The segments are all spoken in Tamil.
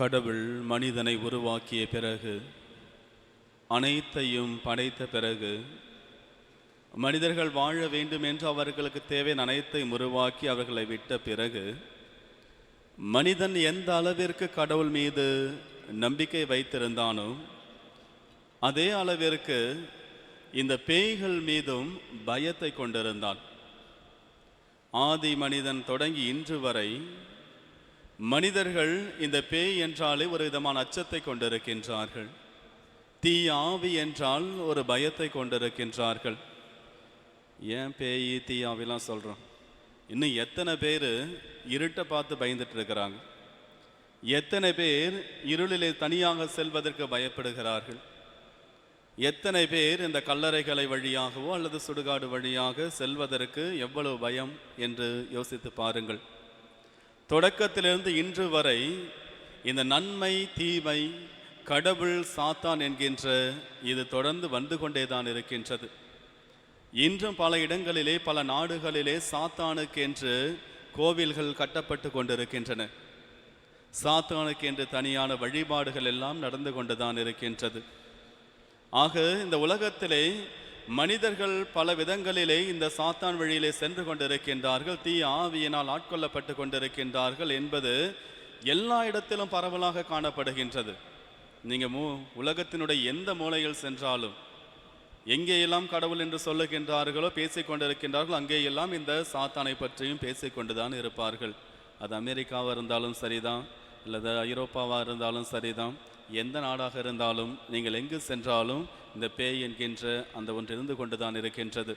கடவுள் மனிதனை உருவாக்கிய பிறகு, அனைத்தையும் படைத்த பிறகு, மனிதர்கள் வாழ வேண்டும் என்று அவர்களுக்கு தேவையான அனைத்தையும் உருவாக்கி அவர்களை விட்ட பிறகு, மனிதன் எந்த அளவிற்கு கடவுள் மீது நம்பிக்கை வைத்திருந்தானோ அதே அளவிற்கு இந்த பேய்கள் மீதும் பயத்தை கொண்டிருந்தான். ஆதி மனிதன் தொடங்கி இன்று வரை மனிதர்கள் இந்த பேய் என்றாலே ஒரு விதமான அச்சத்தை கொண்டிருக்கின்றார்கள். தீ ஆவி என்றால் ஒரு பயத்தை கொண்டிருக்கின்றார்கள். ஏன் பேய் தீ ஆவிலாம் சொல்கிறோம்? இன்னும் எத்தனை பேர் இருட்டை பார்த்து பயந்துட்டு இருக்கிறாங்க? எத்தனை பேர் இருளிலே தனியாக செல்வதற்கு பயப்படுகிறார்கள்? எத்தனை பேர் இந்த கல்லறைகளை வழியாகவோ அல்லது சுடுகாடு வழியாக செல்வதற்கு எவ்வளவு பயம் என்று யோசித்து பாருங்கள். தொடக்கத்திலிருந்து இன்று வரை இந்த நன்மை தீமை, கடவுள் சாத்தான் என்கின்ற இது தொடர்ந்து வந்து கொண்டேதான் இருக்கின்றது. இன்றும் பல இடங்களிலே, பல நாடுகளிலே சாத்தானுக்கு என்று கோவில்கள் கட்டப்பட்டு கொண்டிருக்கின்றன. சாத்தானுக்கு என்று தனியான வழிபாடுகள் எல்லாம் நடந்து கொண்டுதான் இருக்கின்றது. ஆக இந்த உலகத்திலே மனிதர்கள் பல விதங்களிலே இந்த சாத்தான் வழியிலே சென்று கொண்டிருக்கின்றார்கள். தீ ஆவியினால் ஆட்கொள்ளப்பட்டு கொண்டிருக்கின்றார்கள் என்பது எல்லா இடத்திலும் பரவலாக காணப்படுகின்றது. நீங்கள் உலகத்தினுடைய எந்த மூலையில் சென்றாலும், எங்கேயெல்லாம் கடவுள் என்று சொல்லுகின்றார்களோ, பேசிக்கொண்டிருக்கின்றார்கள், அங்கேயெல்லாம் இந்த சாத்தானை பற்றியும் பேசிக்கொண்டுதான் இருப்பார்கள். அது அமெரிக்காவாக இருந்தாலும் சரிதான், அல்லது ஐரோப்பாவாக இருந்தாலும் சரிதான், எந்த நாடாக இருந்தாலும் நீங்கள் எங்கு சென்றாலும் இந்த பேய் என்கின்ற அந்த ஒன்று இருந்து கொண்டுதான் இருக்கின்றது.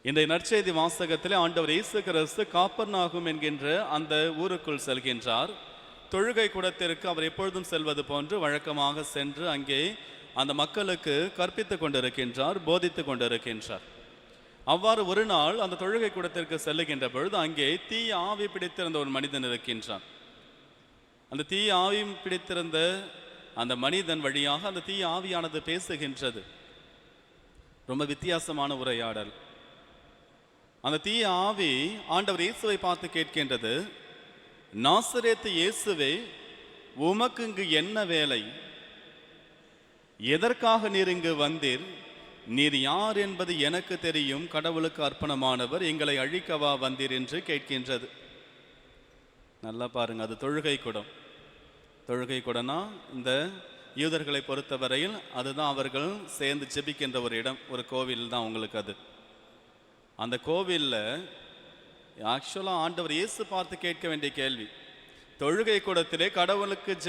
இன்றைய நற்செய்தி வாசகத்திலே ஆண்டவர் இயேசு கிறிஸ்து காப்பர்நாகும் என்கின்ற அந்த ஊருக்குள் செல்கின்றார். தொழுகை கூடத்திற்கு அவர் எப்பொழுதும் செல்வது போன்று வழக்கமாக சென்று அங்கே அந்த மக்களுக்கு கற்பித்து கொண்டிருக்கின்றார், போதித்து கொண்டிருக்கின்றார். அவ்வாறு ஒரு நாள் அந்த தொழுகை கூடத்திற்கு செல்லுகின்ற பொழுது அங்கே தீ ஆவி பிடித்திருந்த ஒரு மனிதன் இருக்கின்றான். அந்த தீ ஆவி பிடித்திருந்த அந்த மனிதன் வழியாக அந்த தீ ஆவியானது பேசுகின்றது. ரொம்ப வித்தியாசமான உரையாடல். அந்த தீ ஆவி ஆண்டவர் இயேசுவை பார்த்து கேட்கின்றது, நாசரேத்து இயேசுவே, உமக்கு இங்கு என்ன வேலை? எதற்காக நீர் இங்கு வந்தீர்? நீர் யார் என்பது எனக்கு தெரியும், கடவுளுக்கு அர்ப்பணமானவர், எங்களை அழிக்கவா வந்தீர் என்று கேட்கின்றது. நல்லா பாருங்க, அது தொழுகை கூடம். தொழுகை கூடனா இந்த யூதர்களை பொறுத்தவரையில் அதுதான் அவர்கள் சேர்ந்து ஜெபிக்கின்ற ஒரு இடம், ஒரு கோவில் தான் உங்களுக்கு அது. அந்த கோவிலில் ஆக்சுவலாக ஆண்டவர் இயேசு பார்த்து கேட்க வேண்டிய கேள்வி, தொழுகை கூடத்திலே கடவுளிடத்தில்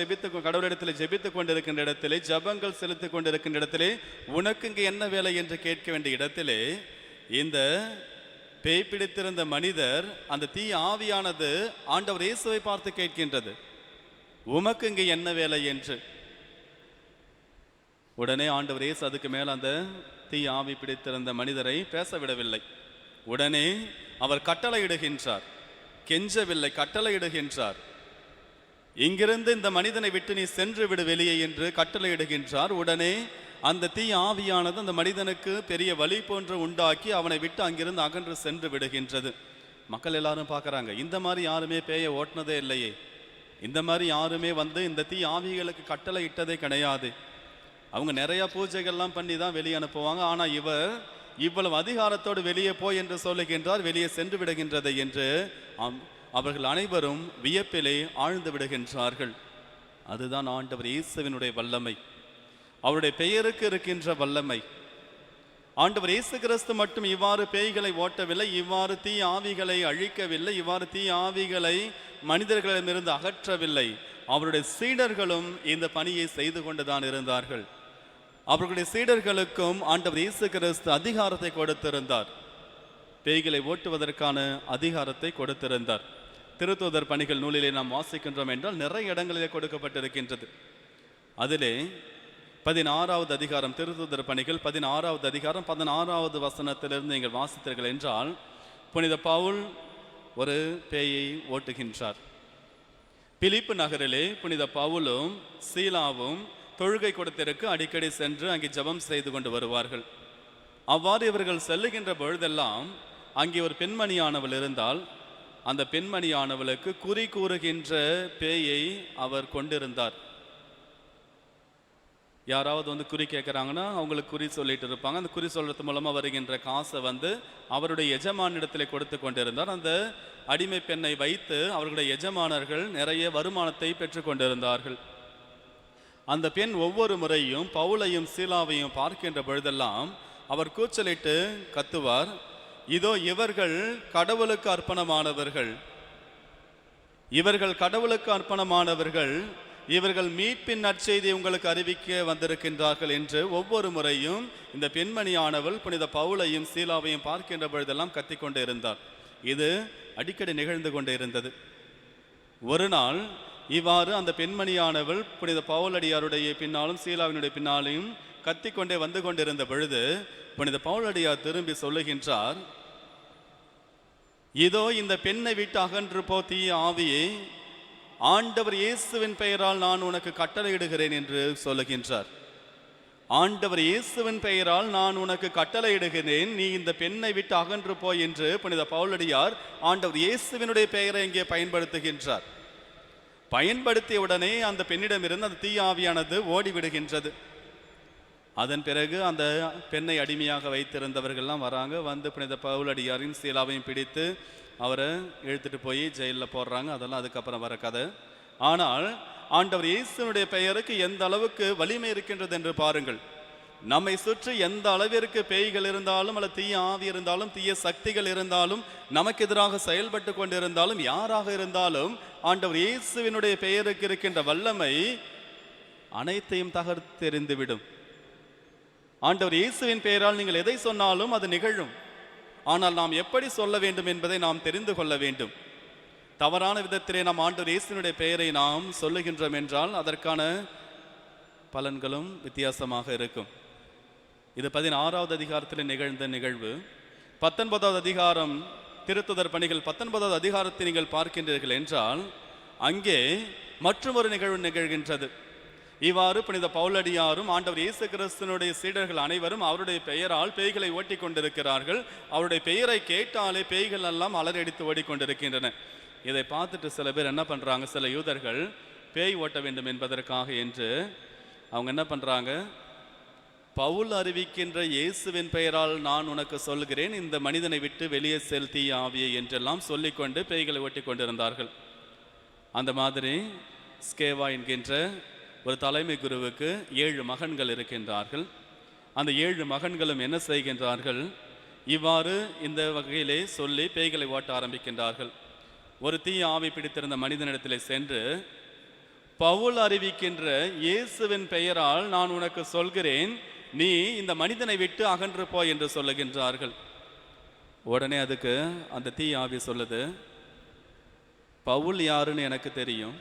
ஜெபித்து கொண்டிருக்கின்ற இடத்திலே, ஜபங்கள் செலுத்தி கொண்டிருக்கின்ற இடத்திலே, உனக்கு இங்கே என்ன வேலை என்று கேட்க வேண்டிய இடத்திலே இந்த பேய் பிடித்திருந்த மனிதர், அந்த தீ ஆவியானது ஆண்டவர் இயேசுவை பார்த்து கேட்கின்றது, உமக்கு இங்கே என்ன வேலை என்று. உடனே ஆண்டவர் இயேசு அதுக்கு மேல் அந்த தீ ஆவி பிடித்திருந்த மனிதரை பேச விடவில்லை. உடனே அவர் கட்டளையிடுகின்றார், கெஞ்சவில்லை, கட்டளையிடுகின்றார். இங்கிருந்து இந்த மனிதனை விட்டு நீ சென்று விடு வெளியே என்று கட்டளையிடுகின்றார். உடனே அந்த தீ ஆவியானது அந்த மனிதனுக்கு பெரிய வலி போன்று உண்டாக்கி அவனை விட்டு அங்கிருந்து அகன்று சென்று விடுகின்றது. மக்கள் எல்லாரும் பார்க்குறாங்க, இந்த மாதிரி யாருமே பேயை ஓட்டினதே இல்லையே, இந்த மாதிரி யாருமே வந்து இந்த தீ ஆவிகளுக்கு கட்டளை இட்டதே கிடையாது. அவங்க நிறைய பூஜைகள்லாம் பண்ணி தான் வெளியே அனுப்புவாங்க. ஆனால் இவர் இவ்வளவு அதிகாரத்தோடு வெளியே போய் என்று சொல்லுகின்றார், வெளியே சென்று விடுகின்றது என்று அவர்கள் அனைவரும் வியப்பிலே ஆழ்ந்து விடுகின்றார்கள். அதுதான் ஆண்டவர் இயேசுவினுடைய வல்லமை, அவருடைய பெயருக்கு இருக்கின்ற வல்லமை. ஆண்டவர் இயேசு கிறிஸ்து மட்டும் இவ்வாறு பேய்களை ஓட்டவில்லை, இவ்வாறு தீ ஆவிகளை அழிக்கவில்லை, இவ்வாறு தீ ஆவிகளை மனிதர்களிடமிருந்து அகற்றவில்லை. அவருடைய சீடர்களும் இந்த பணியை செய்து கொண்டுதான் இருந்தார்கள். அவர்களுடைய சீடர்களுக்கும் ஆண்டவர் இயேசு கிறிஸ்து அதிகாரத்தை கொடுத்திருந்தார், பேய்களை ஓட்டுவதற்கான அதிகாரத்தை கொடுத்திருந்தார். திருத்தூதர் பணிகள் நூலிலே நாம் வாசிக்கின்றோம் என்றால் நிறைய இடங்களிலே கொடுக்கப்பட்டிருக்கின்றது. அதிலே 16வது அதிகாரம், திருத்தூதர் பணிகள் 16வது அதிகாரம் 16வது வசனத்திலிருந்து நீங்கள் வாசித்தீர்கள் என்றால், புனித பவுல் ஒரு பேயை ஓட்டுகின்றார். பிலிப்பு நகரிலே புனித பவுலும் சீலாவும் தொழுகை கூடத்திற்கு அடிக்கடி சென்று அங்கே ஜெபம் செய்து கொண்டு வருவார்கள். அவ்வாறு இவர்கள் செல்லுகின்ற பொழுதெல்லாம் அங்கே ஒரு பெண்மணியானவள் இருந்தால், அந்த பெண்மணியானவளுக்கு குறி கூறுகின்ற பேயை அவர் கொண்டிருந்தார். யாராவது வந்து குறி கேட்குறாங்கன்னா அவங்களுக்கு குறி சொல்லிட்டு இருப்பாங்க. அந்த குறி சொல்றது மூலமாக வருகின்ற காசை வந்து அவருடைய எஜமானிடத்தில் கொடுத்து கொண்டிருந்தார். அந்த அடிமை பெண்ணை வைத்து அவர்களுடைய எஜமானர்கள் நிறைய வருமானத்தை பெற்று கொண்டிருந்தார்கள். அந்த பெண் ஒவ்வொரு முறையும் பவுலையும் சீலாவையும் பார்க்கின்ற பொழுதெல்லாம் அவர் கூச்சலிட்டு கத்துவார், இதோ இவர்கள் கடவுளுக்கு அர்ப்பணமானவர்கள், இவர்கள் கடவுளுக்கு அர்ப்பணமானவர்கள், இவர்கள் மீட்பின் நற்செய்தி உங்களுக்கு அறிவிக்க வந்திருக்கின்றார்கள் என்று ஒவ்வொரு முறையும் இந்த பெண்மணியானவள் புனித பவுலையும் சீலாவையும் பார்க்கின்ற பொழுதெல்லாம் கத்திக்கொண்டு இருந்தார். இது அடிக்கடி நிகழ்ந்து கொண்டு இருந்தது. ஒரு நாள் இவ்வாறு அந்த பெண்மணியானவள் புனித பவுலடியாருடைய பின்னாலும் சீலாவினுடைய பின்னாலையும் கத்திக்கொண்டே வந்து கொண்டிருந்த பொழுது புனித பவுலடியார் திரும்பி சொல்லுகின்றார், இதோ இந்த பெண்ணை விட்டு அகன்று போ தீய ஆவியே, ஆண்டவர் இயேசுவின் பெயரால் நான் உனக்கு கட்டளையிடுகிறேன் என்று சொல்லுகின்றார். ஆண்டவர் இயேசுவின் பெயரால் நான் உனக்கு கட்டளையிடுகிறேன், நீ இந்த பெண்ணை விட்டு அகன்று போய் என்று புனித பவுலடியார் ஆண்டவர் இயேசுவினுடைய பெயரை இங்கே பயன்படுத்துகின்றார். பயன்படுத்திய உடனே அந்த பெண்ணிடமிருந்து அந்த தீய ஆவியானது ஓடிவிடுகின்றது. அதன் பிறகு அந்த பெண்ணை அடிமையாக வைத்திருந்தவர்கள்லாம் வராங்க, வந்து புனித பவுலடியாரின் சீலாவையும் பிடித்து அவரை இழுத்துட்டு போய் ஜெயிலில் போடுறாங்க. அதெல்லாம் அதுக்கப்புறம் வர கதை. ஆனால் ஆண்டவர் இயேசுனுடைய பெயருக்கு எந்த அளவுக்கு வலிமை இருக்கின்றது என்று பாருங்கள். நம்மை சுற்றி எந்த அளவிற்கு பேய்கள் இருந்தாலும் அல்லது தீய ஆவி இருந்தாலும் தீய சக்திகள் இருந்தாலும் நமக்கு எதிராக செயல்பட்டு கொண்டிருந்தாலும் யாராக இருந்தாலும் ஆண்டவர் இயேசுவினுடைய பெயருக்கு இருக்கின்ற வல்லமை அனைத்தையும் தகர்த்தெறிந்துவிடும். ஆண்டவர் இயேசுவின் பெயரால் நீங்கள் எதை சொன்னாலும் அது நிகழும். ஆனால் நாம் எப்படி சொல்ல வேண்டும் என்பதை நாம் தெரிந்து கொள்ள வேண்டும். தவறான விதத்திலே நாம் ஆண்டவர் இயேசுவினுடைய பெயரை நாம் சொல்லுகின்றோம் என்றால் அதற்கான பலன்களும் வித்தியாசமாக இருக்கும். இது 16வது அதிகாரத்தில் நிகழ்ந்த நிகழ்வு. 19வது அதிகாரம் திருத்துதர் பணிகள் 19வது அதிகாரத்தை நீங்கள் பார்க்கின்றீர்கள் என்றால் அங்கே மற்றொரு நிகழ்வு நிகழ்கின்றது. இவ்வாறு புனித பவுலடியாரும் ஆண்டவர் இயேசு கிறிஸ்துவினுடைய சீடர்கள் அனைவரும் அவருடைய பெயரால் பேய்களை ஓட்டி கொண்டிருக்கிறார்கள். அவருடைய பெயரை கேட்டாலே பேய்கள் எல்லாம் அலறடித்து ஓடிக்கொண்டிருக்கின்றன. இதை பார்த்துட்டு சில பேர் என்ன பண்றாங்க, சில யூதர்கள் பேய் ஓட்ட வேண்டும் என்பதற்காக என்று அவங்க என்ன பண்றாங்க, பவுல் அறிவிக்கின்ற இயேசுவின் பெயரால் நான் உனக்கு சொல்கிறேன், இந்த மனிதனை விட்டு வெளியே செல் தீய ஆவியை என்றெல்லாம் சொல்லிக்கொண்டு பேய்களை ஓட்டி கொண்டிருந்தார்கள். அந்த மாதிரி ஸ்கேவா என்கின்ற ஒரு தலைமை குருவுக்கு 7 மகன்கள் இருக்கின்றார்கள். அந்த 7 மகன்களும் என்ன செய்கின்றார்கள், இவ்வாறு இந்த வகையிலே சொல்லி பேய்களை ஓட்ட ஆரம்பிக்கின்றார்கள். ஒரு தீய ஆவி பிடித்திருந்த மனிதனிடத்திலே சென்று, பவுல் அறிவிக்கின்ற இயேசுவின் பெயரால் நான் உனக்கு சொல்கிறேன், நீ இந்த மனிதனை விட்டு அகன்று போய் என்று சொல்லுகின்றார்கள். உடனே அதுக்கு அந்த தீய ஆவி சொல்லுது, பவுல் யாருன்னு எனக்கு தெரியும்,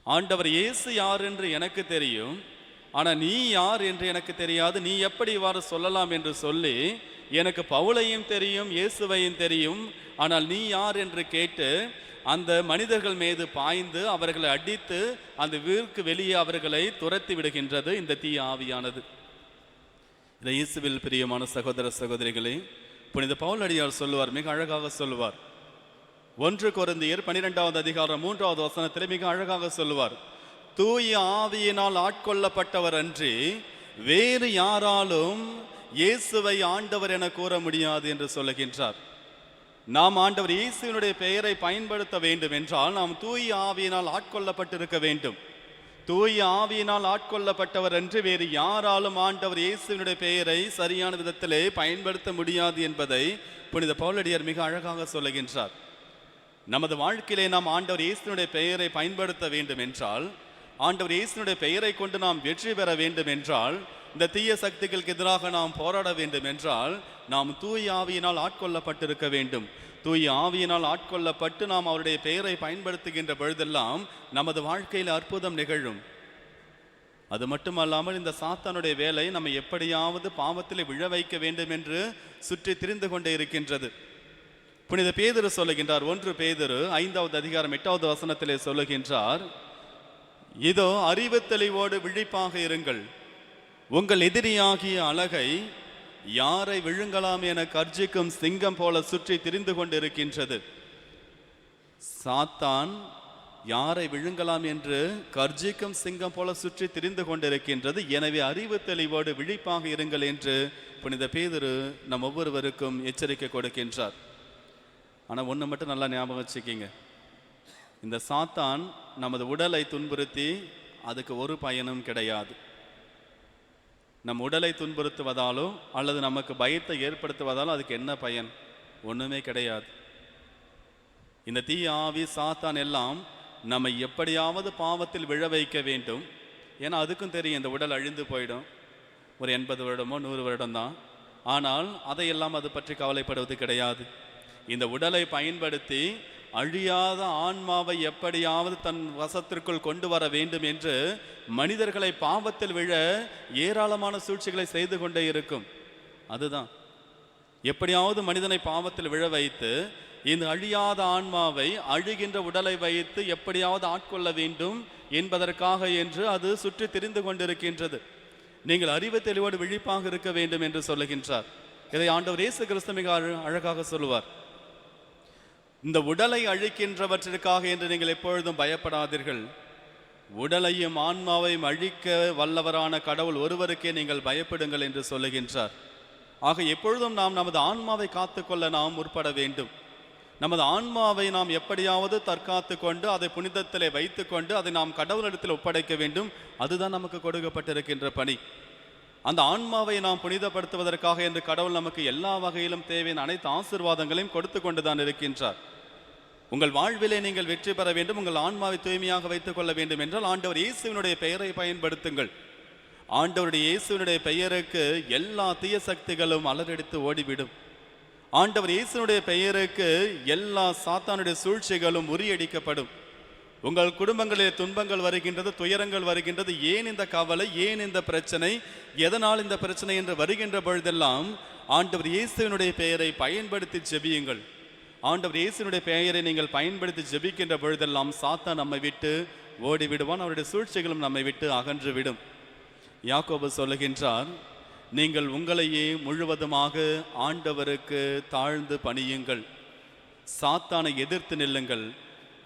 ஆண்டவர் இயேசு யார் என்று எனக்கு தெரியும், ஆனால் நீ யார் என்று எனக்கு தெரியாது, நீ எப்படி இவ்வாறு சொல்லலாம் என்று சொல்லி, எனக்கு பவுலையும் தெரியும் இயேசுவையும் தெரியும், ஆனால் நீ யார் என்று கேட்டு அந்த மனிதர்கள் மீது பாய்ந்து அவர்களை அடித்து அந்த வீருக்கு வெளியே அவர்களை துரத்தி விடுகின்றது இந்த தீய ஆவியானது. இதை இயேசுவில் பிரியமான சகோதர சகோதரிகளே, புனித பவுலடியார் சொல்லுவார், மிக அழகாக சொல்லுவார். 1 கொரிந்தியர் 12வது அதிகாரம் 3வது வசனத்திலே மிக அழகாக சொல்லுவார், தூய ஆவியினால் ஆட்கொள்ளப்பட்டவர் அன்றி வேறு யாராலும் இயேசுவை ஆண்டவர் என கூற முடியாது என்று சொல்லுகின்றார். நாம் ஆண்டவர் இயேசுவினுடைய பெயரை பயன்படுத்த வேண்டும் என்றால் நாம் தூய ஆவியினால் ஆட்கொள்ளப்பட்டிருக்க வேண்டும். தூய ஆவியினால் ஆட்கொள்ளப்பட்டவர் அன்றி வேறு யாராலும் ஆண்டவர் இயேசுவினுடைய பெயரை சரியான விதத்திலே பயன்படுத்த முடியாது என்பதை புனித பவுலடியார் மிக அழகாக சொல்லுகின்றார். நமது வாழ்க்கையிலே நாம் ஆண்டவர் இயேசுவினுடைய பெயரை பயன்படுத்த வேண்டும் என்றால், ஆண்டவர் இயேசுவினுடைய பெயரை கொண்டு நாம் வெற்றி பெற வேண்டும் என்றால், இந்த தீய சக்திகளுக்கு எதிராக நாம் போராட வேண்டும் என்றால் நாம் தூய ஆவியினால் ஆட்கொள்ளப்பட்டிருக்க வேண்டும். தூய ஆவியினால் ஆட்கொள்ளப்பட்டு நாம் அவருடைய பெயரை பயன்படுத்துகின்ற பொழுதெல்லாம் நமது வாழ்க்கையில் அற்புதம் நிகழும். அது மட்டுமல்லாமல் இந்த சாத்தானுடைய வேலை நம்ம எப்படியாவது பாவத்தில் விழ வைக்க வேண்டும் என்று சுற்றி திரிந்து கொண்டே இருக்கின்றது. புனித பேதுரு சொல்லுகின்றார், 1 பேதுரு 5வது அதிகாரம் 8வது வசனத்திலே சொல்லுகின்றார், இதோ அறிவு தெளிவோடு விழிப்பாக இருங்கள், உங்கள் எதிரியாகிய அழகை யாரை விழுங்கலாம் என கர்ஜிக்கும் சிங்கம் போல சுற்றி திரிந்து கொண்டிருக்கின்றது. சாத்தான் யாரை விழுங்கலாம் என்று கர்ஜிக்கும் சிங்கம் போல சுற்றி திரிந்து கொண்டிருக்கின்றது. எனவே அறிவு தெளிவோடு விழிப்பாக இருங்கள் என்று புனித பேதுரு நம் ஒவ்வொருவருக்கும் எச்சரிக்கை கொடுக்கின்றார். ஆனால் ஒன்று மட்டும் நல்லா ஞாபகம் வச்சுக்கிங்க, இந்த சாத்தான் நமது உடலை துன்புறுத்தி அதுக்கு ஒரு பயனும் கிடையாது. நம் உடலை துன்புறுத்துவதாலோ அல்லது நமக்கு பயத்தை ஏற்படுத்துவதாலோ அதுக்கு என்ன பயன்? ஒன்றுமே கிடையாது. இந்த தீய ஆவி சாத்தான் எல்லாம் நம்மை எப்படியாவது பாவத்தில் விழ வைக்க வேண்டும். ஏன்னா அதுக்கும் தெரியும் இந்த உடல் அழிந்து போயிடும், ஒரு 80 வருடமோ 100 வருடம் தான். ஆனால் அதையெல்லாம் அது பற்றி கவலைப்படுவது கிடையாது. இந்த உடலை பயன்படுத்தி அழியாத ஆன்மாவை எப்படியாவது தன் வசத்திற்குள் கொண்டு வர வேண்டும் என்று மனிதர்களை பாவத்தில் விழ ஏராளமான சூழ்ச்சிகளை செய்து கொண்டே இருக்கும். அதுதான் எப்படியாவது மனிதனை பாவத்தில் விழ வைத்து இந்த அழியாத ஆன்மாவை அழுகின்ற உடலை வைத்து எப்படியாவது ஆட்கொள்ள வேண்டும் என்பதற்காக என்று அது சுற்றி திரிந்து கொண்டிருக்கின்றது. நீங்கள் அறிவு தெளிவோடு விழிப்பாக இருக்க வேண்டும் என்று சொல்லுகின்றார். இதை ஆண்டவர் இயேசு கிறிஸ்து மிக அழகாக சொல்லுவார். இந்த உடலை அழிக்கின்றவற்றிற்காக என்று நீங்கள் எப்பொழுதும் பயப்படாதீர்கள், உடலையும் ஆன்மாவையும் அழிக்க வல்லவரான கடவுள் ஒருவருக்கே நீங்கள் பயப்படுங்கள் என்று சொல்லுகின்றார். ஆக எப்பொழுதும் நாம் நமது ஆன்மாவை காத்துக்கொள்ள நாம் முற்பட வேண்டும். நமது ஆன்மாவை நாம் எப்படியாவது தற்காத்து கொண்டு அதை புனிதத்திலே வைத்து கொண்டு அதை நாம் கடவுளிடத்தில் ஒப்படைக்க வேண்டும். அதுதான் நமக்கு கொடுக்கப்பட்டிருக்கின்ற பணி. அந்த ஆன்மாவை நாம் புனிதப்படுத்துவதற்காக என்று கடவுள் நமக்கு எல்லா வகையிலும் தேவையான அனைத்து ஆசீர்வாதங்களையும் கொடுத்து கொண்டுதான் இருக்கின்றார். உங்கள் வாழ்விலே நீங்கள் வெற்றி பெற வேண்டும், உங்கள் ஆன்மாவை தூய்மையாக வைத்துக் கொள்ள வேண்டும் என்றால் ஆண்டவர் இயேசுவினுடைய பெயரை பயன்படுத்துங்கள். ஆண்டவருடைய இயேசுவினுடைய பெயருக்கு எல்லா தீய சக்திகளும் அலறடித்து ஓடிவிடும். ஆண்டவர் இயேசுனுடைய பெயருக்கு எல்லா சாத்தானுடைய சூழ்ச்சிகளும் முறியடிக்கப்படும். உங்கள் குடும்பங்களில் துன்பங்கள் வருகின்றது, துயரங்கள் வருகின்றது, ஏன் இந்த கவலை, ஏன் இந்த பிரச்சனை, எதனால் இந்த பிரச்சனை என்று வருகின்ற பொழுதெல்லாம் ஆண்டவர் இயேசுவினுடைய பெயரை பயன்படுத்தி ஜெபியுங்கள். ஆண்டவர் இயேசுனுடைய பெயரை நீங்கள் பயன்படுத்தி ஜெபிக்கின்ற பொழுதெல்லாம் சாத்தான் நம்மை விட்டு ஓடிவிடுவான், அவருடைய சூழ்ச்சிகளும் நம்மை விட்டு அகன்று விடும். யாக்கோபு சொல்லுகின்றார், நீங்கள் உங்களையே முழுவதுமாக ஆண்டவருக்கு தாழ்ந்து பணியுங்கள், சாத்தானை எதிர்த்து நில்லுங்கள்,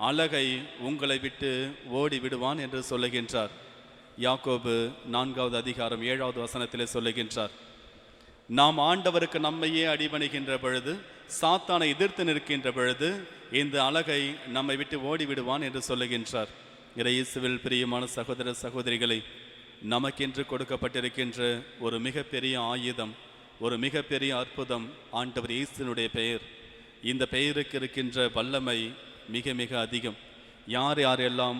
அழகை உங்களை விட்டு ஓடி விடுவான் என்று சொல்லுகின்றார். யாக்கோபு 4வது அதிகாரம் 7வது வசனத்திலே சொல்லுகின்றார், நாம் ஆண்டவருக்கு நம்மையே அடிபணிகின்ற பொழுது, சாத்தானை எதிர்த்து நிற்கின்ற பொழுது இந்த அழகை நம்மை விட்டு ஓடி விடுவான் என்று சொல்லுகின்றார். இயேசுவில் பிரியமான சகோதர சகோதரிகளை, நமக்கென்று கொடுக்கப்பட்டிருக்கின்ற ஒரு மிகப்பெரிய ஆயுதம், ஒரு மிகப்பெரிய அற்புதம் ஆண்டவர் இயேசுனுடைய பெயர். இந்த பெயருக்கு இருக்கின்ற வல்லமை மிக மிக அதிகம். யார் யாரெல்லாம்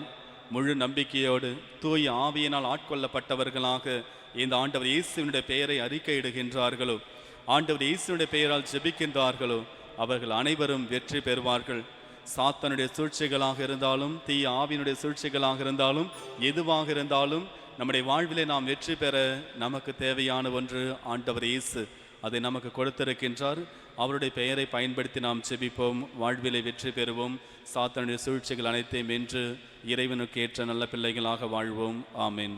முழு நம்பிக்கையோடு தூய ஆவியினால் ஆட்கொள்ளப்பட்டவர்களாக இந்த ஆண்டவர் இயேசுவினுடைய பெயரை அறிக்கையிடுகின்றார்களோ, ஆண்டவர் இயேசுனுடைய பெயரால் ஜெபிக்கின்றார்களோ, அவர்கள் அனைவரும் வெற்றி பெறுவார்கள். சாத்தானுடைய சூழ்ச்சிகளாக இருந்தாலும், தீய ஆவியினுடைய சூழ்ச்சிகளாக இருந்தாலும், எதுவாக இருந்தாலும் நம்முடைய வாழ்விலே நாம் வெற்றி பெற நமக்கு தேவையான ஒன்று ஆண்டவர் இயேசு. அதை நமக்கு கொடுத்திருக்கின்றார். அவருடைய பெயரை பயன்படுத்தி நாம் ஜெபிப்போம், வாழ்விலை வெற்றி பெறுவோம், சாத்தானுடைய சூழ்ச்சிகள் அனைத்தையும் வென்று இறைவனுக்கு ஏற்ற நல்ல பிள்ளைகளாக வாழ்வோம். ஆமென்.